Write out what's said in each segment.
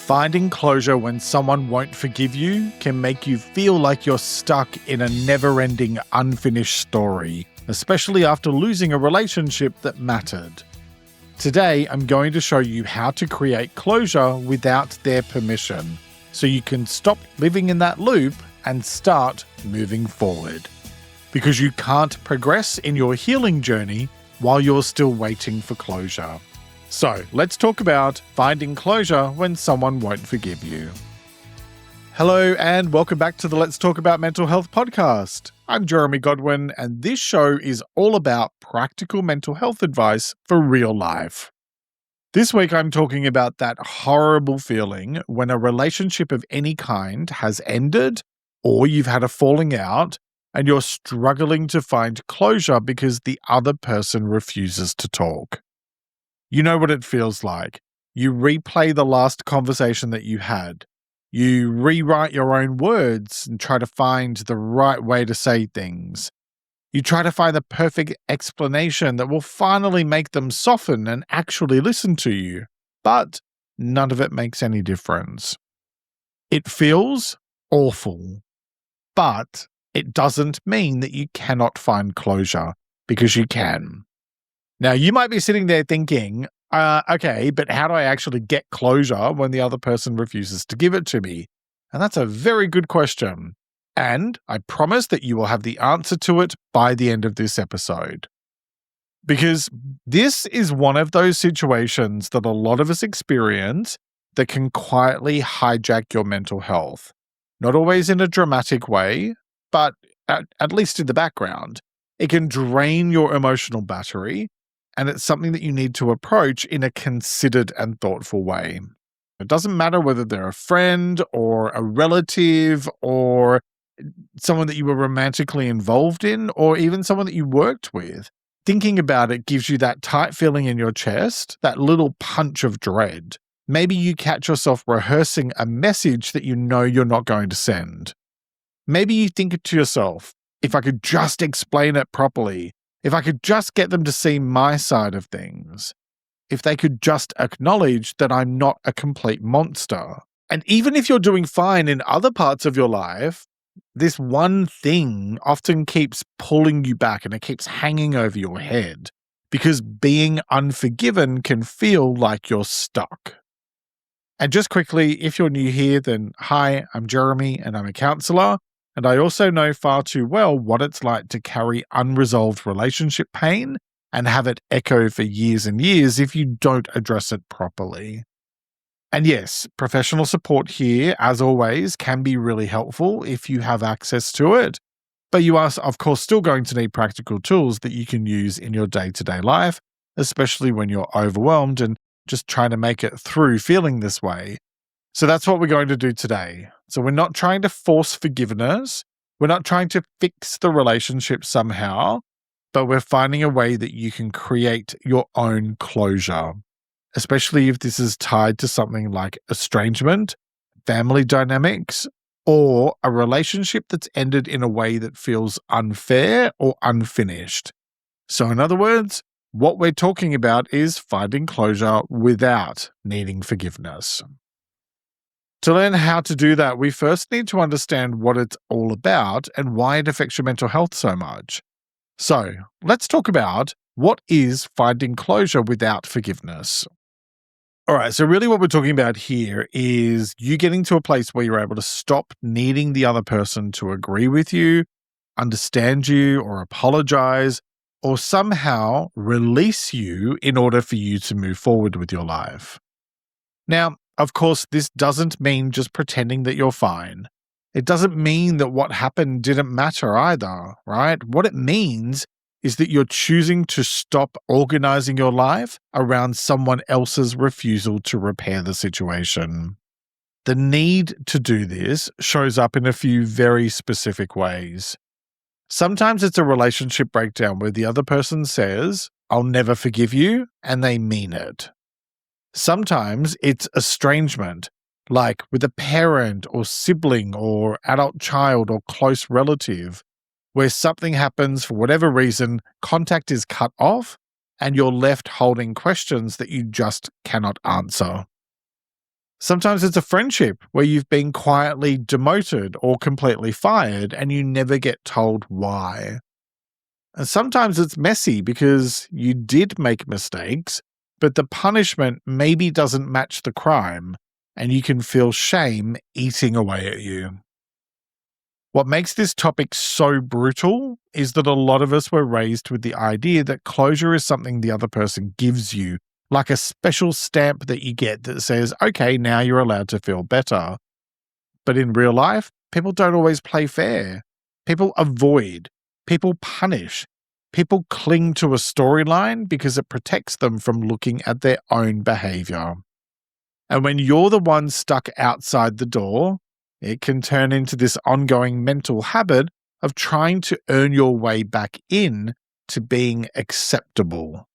Finding closure when someone won't forgive you can make you feel like you're stuck in a never-ending, unfinished story, especially after losing a relationship that mattered. Today, I'm going to show you how to create closure without their permission, so you can stop living in that loop and start moving forward. Because you can't progress in your healing journey while you're still waiting for closure. So, let's talk about finding closure when someone won't forgive you. Hello and welcome back to the Let's Talk About Mental Health podcast. I'm Jeremy Godwin, and this show is all about practical mental health advice for real life. This week I'm talking about that horrible feeling when a relationship of any kind has ended, or you've had a falling out, and you're struggling to find closure because the other person refuses to talk. You know what it feels like. You replay the last conversation that you had. You rewrite your own words and try to find the right way to say things. You try to find the perfect explanation that will finally make them soften and actually listen to you. But none of it makes any difference. It feels awful. But it doesn't mean that you cannot find closure, because you can. Now, you might be sitting there thinking, okay, but how do I actually get closure when the other person refuses to give it to me? And that's a very good question. And I promise that you will have the answer to it by the end of this episode. Because this is one of those situations that a lot of us experience that can quietly hijack your mental health. Not always in a dramatic way, but at least in the background. It can drain your emotional battery, and it's something that you need to approach in a considered and thoughtful way. It doesn't matter whether they're a friend or a relative or someone that you were romantically involved in or even someone that you worked with. Thinking about it gives you that tight feeling in your chest, that little punch of dread. Maybe you catch yourself rehearsing a message that you know you're not going to send. Maybe you think to yourself, if I could just explain it properly, if I could just get them to see my side of things, if they could just acknowledge that I'm not a complete monster. And even if you're doing fine in other parts of your life, this one thing often keeps pulling you back and it keeps hanging over your head because being unforgiven can feel like you're stuck. And just quickly, if you're new here, then hi, I'm Jeremy and I'm a counselor. And I also know far too well what it's like to carry unresolved relationship pain and have it echo for years and years if you don't address it properly. And yes, professional support here, as always, can be really helpful if you have access to it. But you are, of course, still going to need practical tools that you can use in your day-to-day life, especially when you're overwhelmed and just trying to make it through feeling this way. So that's what we're going to do today. So we're not trying to force forgiveness. We're not trying to fix the relationship somehow, but we're finding a way that you can create your own closure, especially if this is tied to something like estrangement, family dynamics, or a relationship that's ended in a way that feels unfair or unfinished. So in other words, what we're talking about is finding closure without needing forgiveness. To learn how to do that, we first need to understand what it's all about and why it affects your mental health so much. So, let's talk about what is finding closure without forgiveness. All right, so really what we're talking about here is you getting to a place where you're able to stop needing the other person to agree with you, understand you, or apologize, or somehow release you in order for you to move forward with your life. Now, of course, this doesn't mean just pretending that you're fine. It doesn't mean that what happened didn't matter either, right? What it means is that you're choosing to stop organizing your life around someone else's refusal to repair the situation. The need to do this shows up in a few very specific ways. Sometimes it's a relationship breakdown where the other person says, "I'll never forgive you," and they mean it. Sometimes it's estrangement, like with a parent or sibling or adult child or close relative, where something happens for whatever reason, contact is cut off, and you're left holding questions that you just cannot answer. Sometimes it's a friendship where you've been quietly demoted or completely fired and you never get told why. And sometimes it's messy because you did make mistakes, but the punishment maybe doesn't match the crime, and you can feel shame eating away at you. What makes this topic so brutal is that a lot of us were raised with the idea that closure is something the other person gives you, like a special stamp that you get that says, okay, now you're allowed to feel better. But in real life, people don't always play fair. People avoid, people punish, people cling to a storyline because it protects them from looking at their own behavior. And when you're the one stuck outside the door, it can turn into this ongoing mental habit of trying to earn your way back in to being acceptable.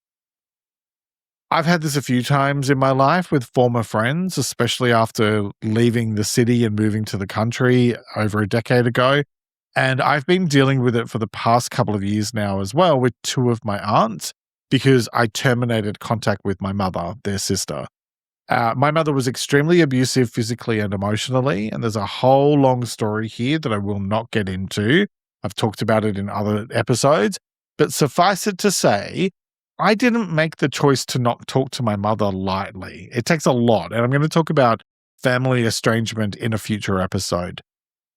I've had this a few times in my life with former friends, especially after leaving the city and moving to the country over a decade ago. And I've been dealing with it for the past couple of years now as well with two of my aunts because I terminated contact with my mother, their sister. My mother was extremely abusive physically and emotionally, and there's a whole long story here that I will not get into. I've talked about it in other episodes, but suffice it to say, I didn't make the choice to not talk to my mother lightly. It takes a lot, and I'm going to talk about family estrangement in a future episode.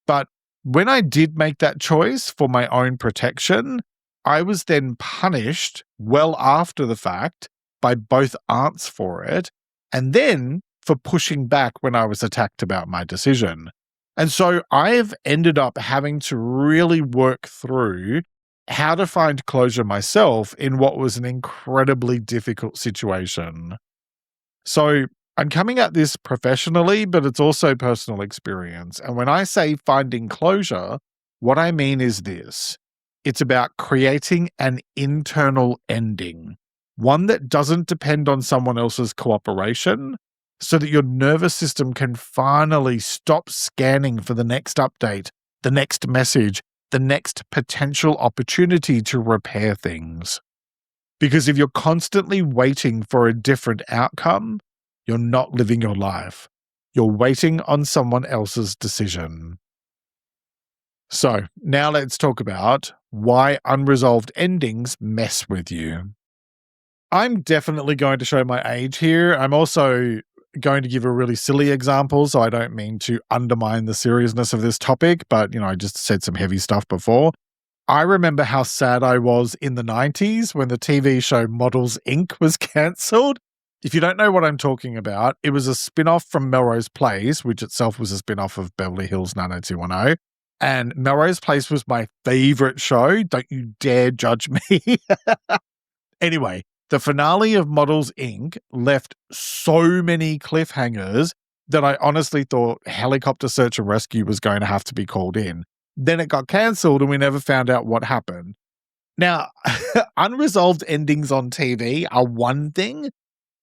But when I did make that choice for my own protection, I was then punished well after the fact by both aunts for it, and then for pushing back when I was attacked about my decision. And so I've ended up having to really work through how to find closure myself in what was an incredibly difficult situation. So I'm coming at this professionally, but it's also personal experience. And when I say finding closure, what I mean is this. It's about creating an internal ending, one that doesn't depend on someone else's cooperation, so that your nervous system can finally stop scanning for the next update, the next message, the next potential opportunity to repair things. Because if you're constantly waiting for a different outcome, you're not living your life. You're waiting on someone else's decision. So now let's talk about why unresolved endings mess with you. I'm definitely going to show my age here. I'm also going to give a really silly example, so I don't mean to undermine the seriousness of this topic, but, I just said some heavy stuff before. I remember how sad I was in the 90s when the TV show Models Inc. was cancelled. If you don't know what I'm talking about, it was a spin-off from Melrose Place, which itself was a spin-off of Beverly Hills 90210. And Melrose Place was my favorite show. Don't you dare judge me. Anyway, the finale of Models Inc. left so many cliffhangers that I honestly thought helicopter search and rescue was going to have to be called in. Then it got cancelled and we never found out what happened. Now, unresolved endings on TV are one thing,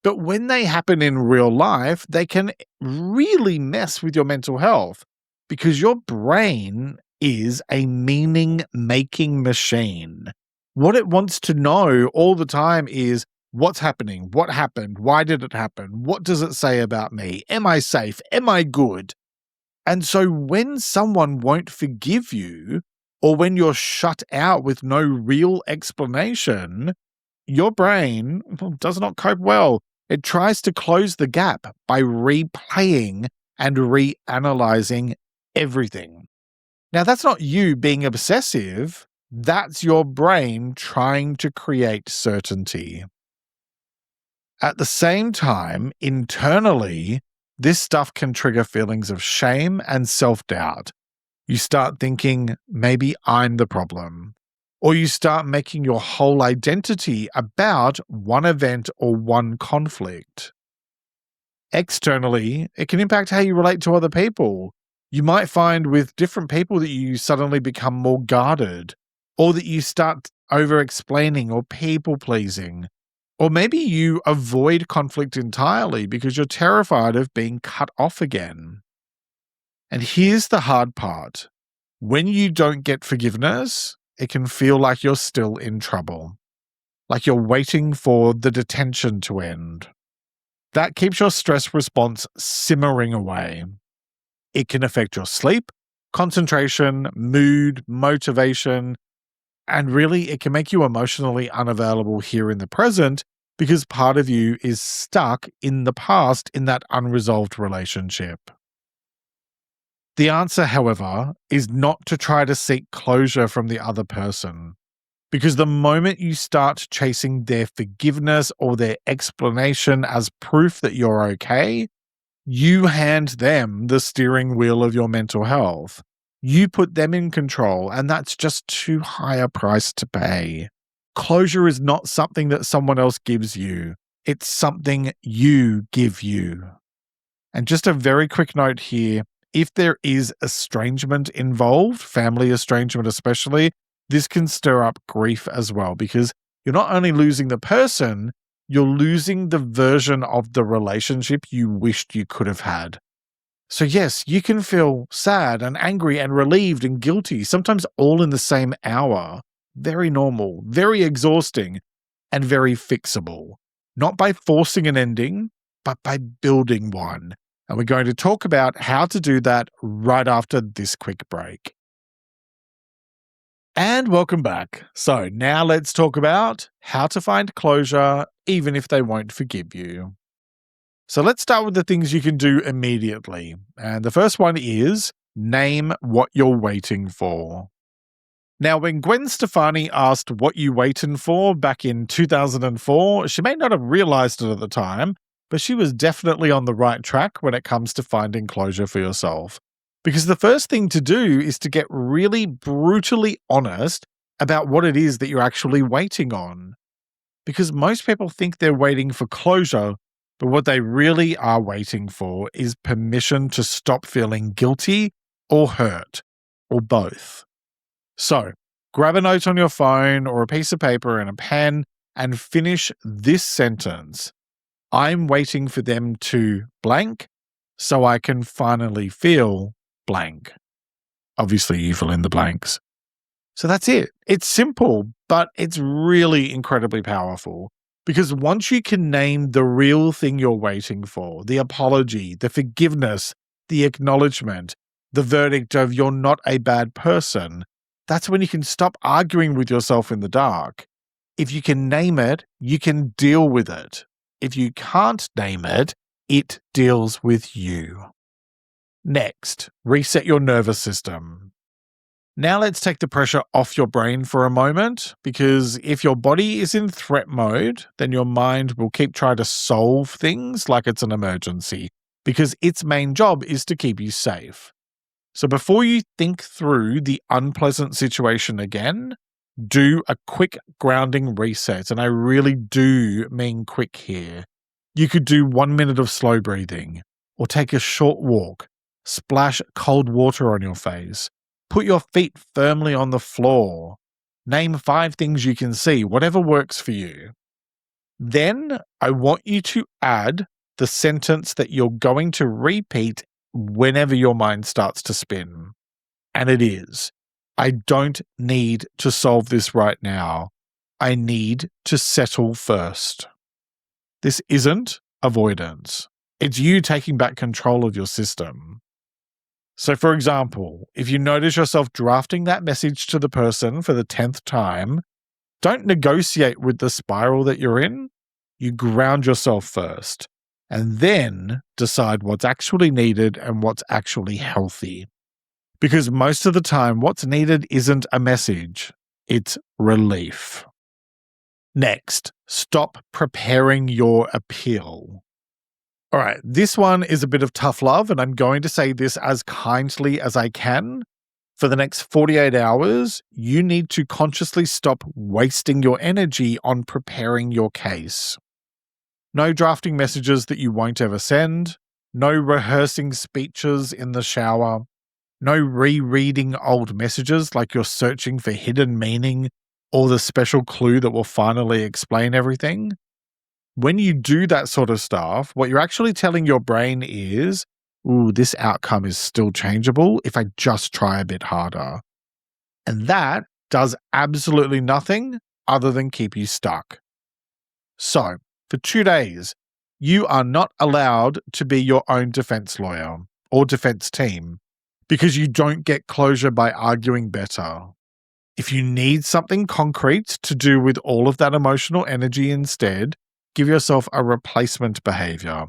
but when they happen in real life, they can really mess with your mental health because your brain is a meaning-making machine. What it wants to know all the time is what's happening, what happened, why did it happen, what does it say about me, am I safe, am I good? And so when someone won't forgive you, or when you're shut out with no real explanation, your brain does not cope well. It tries to close the gap by replaying and reanalyzing everything. Now, that's not you being obsessive. That's your brain trying to create certainty. At the same time, internally, this stuff can trigger feelings of shame and self-doubt. You start thinking, maybe I'm the problem. Or you start making your whole identity about one event or one conflict. Externally, it can impact how you relate to other people. You might find with different people that you suddenly become more guarded, or that you start over-explaining or people-pleasing. Or maybe you avoid conflict entirely because you're terrified of being cut off again. And here's the hard part. When you don't get forgiveness, it can feel like you're still in trouble, like you're waiting for the detention to end. That keeps your stress response simmering away. It can affect your sleep, concentration, mood, motivation, and really it can make you emotionally unavailable here in the present because part of you is stuck in the past in that unresolved relationship. The answer, however, is not to try to seek closure from the other person. Because the moment you start chasing their forgiveness or their explanation as proof that you're okay, you hand them the steering wheel of your mental health. You put them in control, and that's just too high a price to pay. Closure is not something that someone else gives you. It's something you give you. And just a very quick note here, if there is estrangement involved, family estrangement especially, this can stir up grief as well because you're not only losing the person, you're losing the version of the relationship you wished you could have had. So yes, you can feel sad and angry and relieved and guilty, sometimes all in the same hour. Very normal, very exhausting, and very fixable. Not by forcing an ending, but by building one. And we're going to talk about how to do that right after this quick break. And welcome back. So now let's talk about how to find closure even if they won't forgive you. So let's start with the things you can do immediately. And the first one is name what you're waiting for. Now, when Gwen Stefani asked what you waiting for back in 2004, she may not have realized it at the time, but she was definitely on the right track when it comes to finding closure for yourself. Because the first thing to do is to get really brutally honest about what it is that you're actually waiting on. Because most people think they're waiting for closure, but what they really are waiting for is permission to stop feeling guilty or hurt, or both. So, grab a note on your phone or a piece of paper and a pen and finish this sentence. I'm waiting for them to blank so I can finally feel blank. Obviously, you fill in the blanks. So that's it. It's simple, but it's really incredibly powerful because once you can name the real thing you're waiting for, the apology, the forgiveness, the acknowledgement, the verdict of you're not a bad person, that's when you can stop arguing with yourself in the dark. If you can name it, you can deal with it. If you can't name it, it deals with you. Next, reset your nervous system. Now let's take the pressure off your brain for a moment, because if your body is in threat mode, then your mind will keep trying to solve things like it's an emergency, because its main job is to keep you safe. So before you think through the unpleasant situation again, do a quick grounding reset. And I really do mean quick here. You could do 1 minute of slow breathing, or take a short walk, splash cold water on your face, put your feet firmly on the floor, name 5 things you can see, whatever works for you. Then I want you to add the sentence that you're going to repeat whenever your mind starts to spin. And it is, I don't need to solve this right now. I need to settle first. This isn't avoidance. It's you taking back control of your system. So, for example, if you notice yourself drafting that message to the person for the 10th time, don't negotiate with the spiral that you're in. You ground yourself first, and then decide what's actually needed and what's actually healthy. Because most of the time, what's needed isn't a message, it's relief. Next, stop preparing your appeal. All right, this one is a bit of tough love, and I'm going to say this as kindly as I can. For the next 48 hours, you need to consciously stop wasting your energy on preparing your case. No drafting messages that you won't ever send, no rehearsing speeches in the shower, no rereading old messages like you're searching for hidden meaning or the special clue that will finally explain everything. When you do that sort of stuff, what you're actually telling your brain is, ooh, this outcome is still changeable if I just try a bit harder. And that does absolutely nothing other than keep you stuck. So, for 2 days, you are not allowed to be your own defense lawyer or defense team because you don't get closure by arguing better. If you need something concrete to do with all of that emotional energy instead, give yourself a replacement behavior.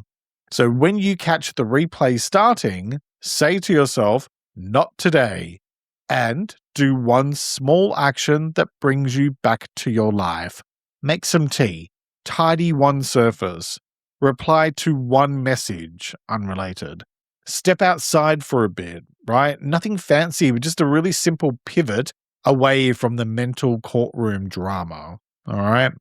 So when you catch the replay starting, say to yourself, "Not today," and do one small action that brings you back to your life. Make some tea, tidy one surface, reply to one message, unrelated. Step outside for a bit, right? Nothing fancy, but just a really simple pivot away from the mental courtroom drama, all right?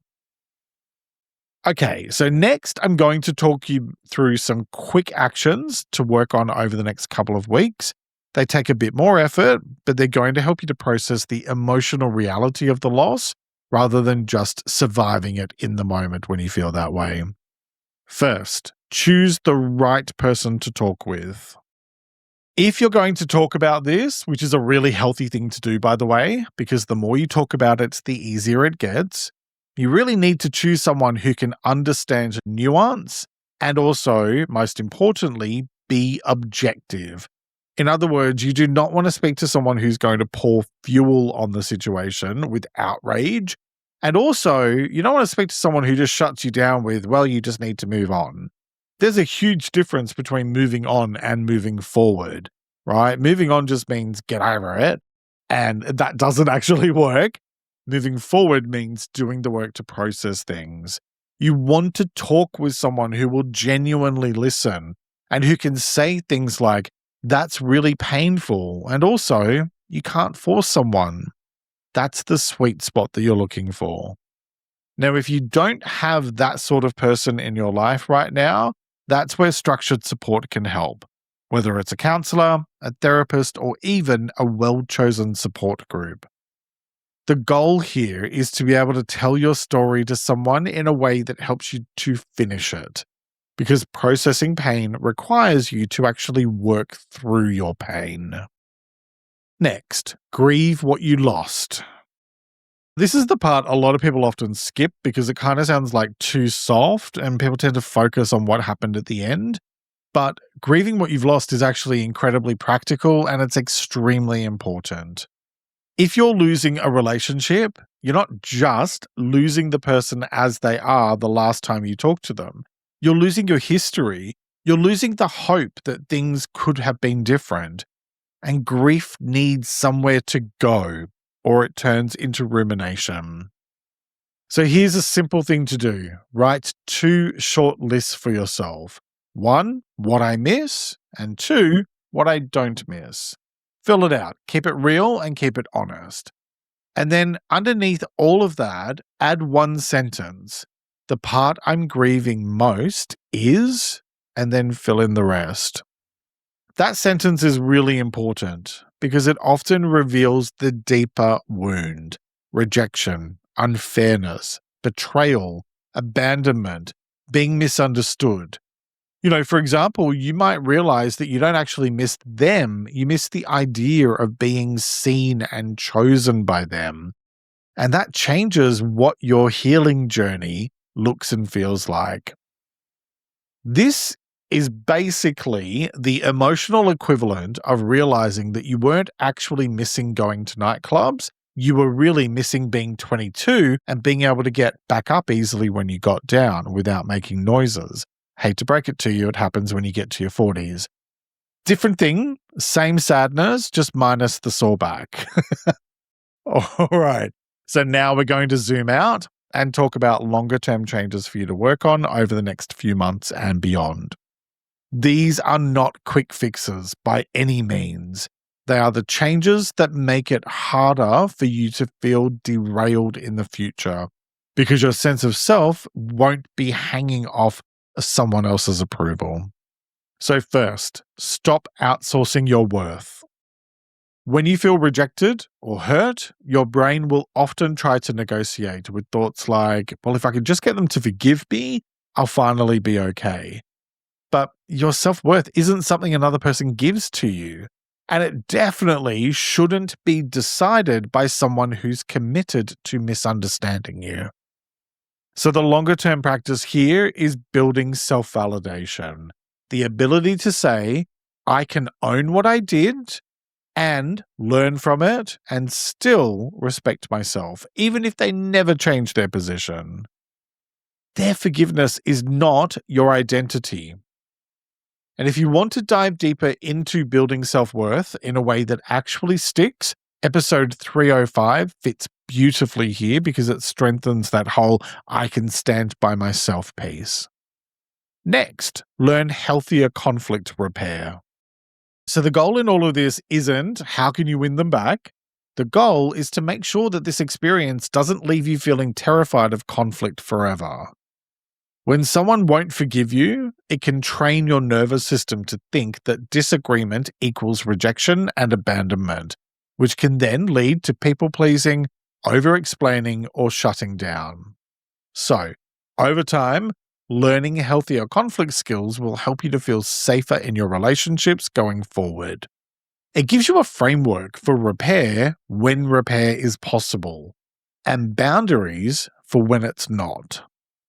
Okay, so next I'm going to talk you through some quick actions to work on over the next couple of weeks. They take a bit more effort, but they're going to help you to process the emotional reality of the loss rather than just surviving it in the moment when you feel that way. First, choose the right person to talk with. If you're going to talk about this, which is a really healthy thing to do, by the way, because the more you talk about it, the easier it gets, you really need to choose someone who can understand nuance and also, most importantly, be objective. In other words, you do not want to speak to someone who's going to pour fuel on the situation with outrage. And also, you don't want to speak to someone who just shuts you down with, "Well, you just need to move on." There's a huge difference between moving on and moving forward, right? Moving on just means get over it, and that doesn't actually work. Moving forward means doing the work to process things. You want to talk with someone who will genuinely listen and who can say things like, "That's really painful," and also, "You can't force someone." That's the sweet spot that you're looking for. Now, if you don't have that sort of person in your life right now, that's where structured support can help, whether it's a counselor, a therapist, or even a well-chosen support group. The goal here is to be able to tell your story to someone in a way that helps you to finish it, because processing pain requires you to actually work through your pain. Next, grieve what you lost. This is the part a lot of people often skip because it kind of sounds like too soft and people tend to focus on what happened at the end. But grieving what you've lost is actually incredibly practical and it's extremely important. If you're losing a relationship, you're not just losing the person as they are the last time you talked to them. You're losing your history. You're losing the hope that things could have been different. And grief needs somewhere to go, or it turns into rumination. So here's a simple thing to do. Write 2 short lists for yourself. 1, what I miss, and 2, what I don't miss. Fill it out. Keep it real and keep it honest. And then underneath all of that, add one sentence. The part I'm grieving most is, and then fill in the rest. That sentence is really important because it often reveals the deeper wound: rejection, unfairness, betrayal, abandonment, being misunderstood. For example, you might realize that you don't actually miss them, you miss the idea of being seen and chosen by them. And that changes what your healing journey looks and feels like. This is basically the emotional equivalent of realizing that you weren't actually missing going to nightclubs. You were really missing being 22 and being able to get back up easily when you got down without making noises. Hate to break it to you, it happens when you get to your 40s. Different thing, same sadness, just minus the sore back. All right, so now we're going to zoom out and talk about longer term changes for you to work on over the next few months and beyond. These are not quick fixes by any means. They are the changes that make it harder for you to feel derailed in the future because your sense of self won't be hanging off someone else's approval. So first, stop outsourcing your worth. When you feel rejected or hurt, your brain will often try to negotiate with thoughts like, well, if I could just get them to forgive me, I'll finally be okay. But your self-worth isn't something another person gives to you. And it definitely shouldn't be decided by someone who's committed to misunderstanding you. So the longer term practice here is building self-validation, the ability to say, I can own what I did and learn from it and still respect myself, even if they never change their position. Their forgiveness is not your identity. And if you want to dive deeper into building self-worth in a way that actually sticks, episode 305 fits beautifully here because it strengthens that whole I can stand by myself piece. Next, learn healthier conflict repair. So the goal in all of this isn't how can you win them back? The goal is to make sure that this experience doesn't leave you feeling terrified of conflict forever. When someone won't forgive you, it can train your nervous system to think that disagreement equals rejection and abandonment, which can then lead to people-pleasing, over-explaining, or shutting down. So, over time, learning healthier conflict skills will help you to feel safer in your relationships going forward. It gives you a framework for repair when repair is possible, and boundaries for when it's not.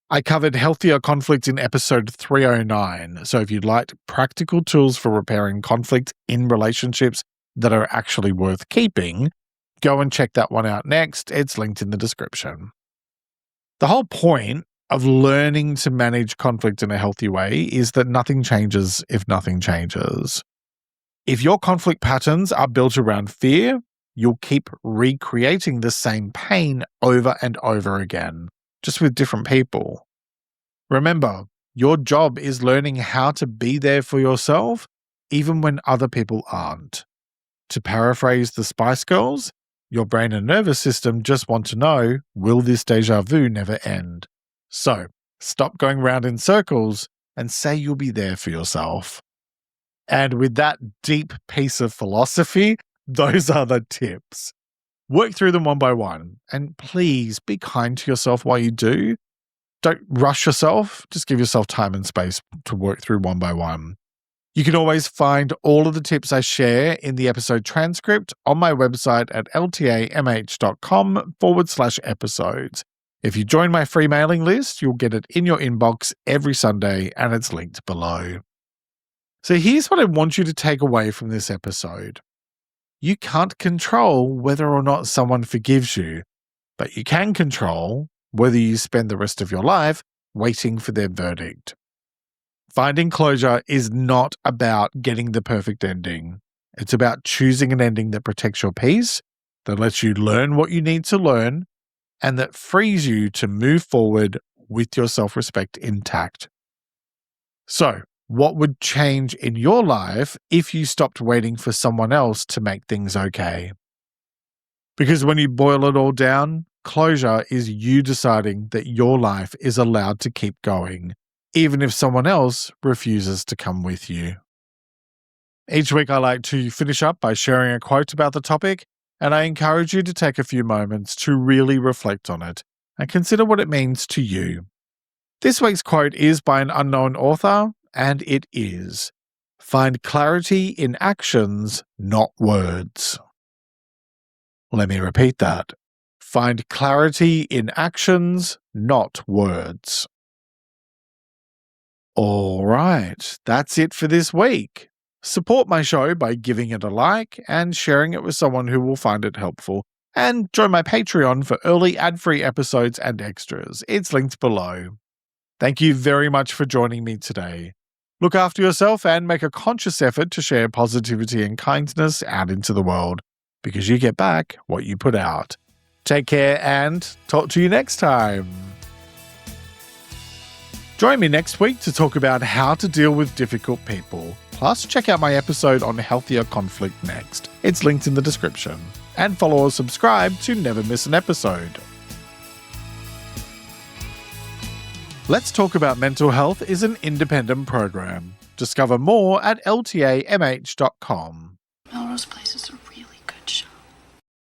I covered healthier conflict in episode 309, so if you'd like practical tools for repairing conflict in relationships that are actually worth keeping, go and check that one out next. It's linked in the description. The whole point of learning to manage conflict in a healthy way is that nothing changes if nothing changes. If your conflict patterns are built around fear, you'll keep recreating the same pain over and over again, just with different people. Remember, your job is learning how to be there for yourself, even when other people aren't. To paraphrase the Spice Girls, your brain and nervous system just want to know, will this deja vu never end? So, stop going round in circles and say you'll be there for yourself. And with that deep piece of philosophy, those are the tips. Work through them one by one, and please be kind to yourself while you do. Don't rush yourself, just give yourself time and space to work through one by one. You can always find all of the tips I share in the episode transcript on my website at ltamh.com/episodes. If you join my free mailing list, you'll get it in your inbox every Sunday, and it's linked below. So here's what I want you to take away from this episode. You can't control whether or not someone forgives you, but you can control whether you spend the rest of your life waiting for their verdict. Finding closure is not about getting the perfect ending. It's about choosing an ending that protects your peace, that lets you learn what you need to learn, and that frees you to move forward with your self-respect intact. So, what would change in your life if you stopped waiting for someone else to make things okay? Because when you boil it all down, closure is you deciding that your life is allowed to keep going, even if someone else refuses to come with you. Each week I like to finish up by sharing a quote about the topic, and I encourage you to take a few moments to really reflect on it and consider what it means to you. This week's quote is by an unknown author, and it is, "Find clarity in actions, not words." Let me repeat that. Find clarity in actions, not words. All right, that's it for this week. Support my show by giving it a like and sharing it with someone who will find it helpful. And join my Patreon for early ad-free episodes and extras. It's linked below. Thank you very much for joining me today. Look after yourself and make a conscious effort to share positivity and kindness out into the world, because you get back what you put out. Take care and talk to you next time. Join me next week to talk about how to deal with difficult people. Plus, check out my episode on healthier conflict next. It's linked in the description. And follow or subscribe to never miss an episode. Let's Talk About Mental Health is an independent program. Discover more at ltamh.com. Melrose Place.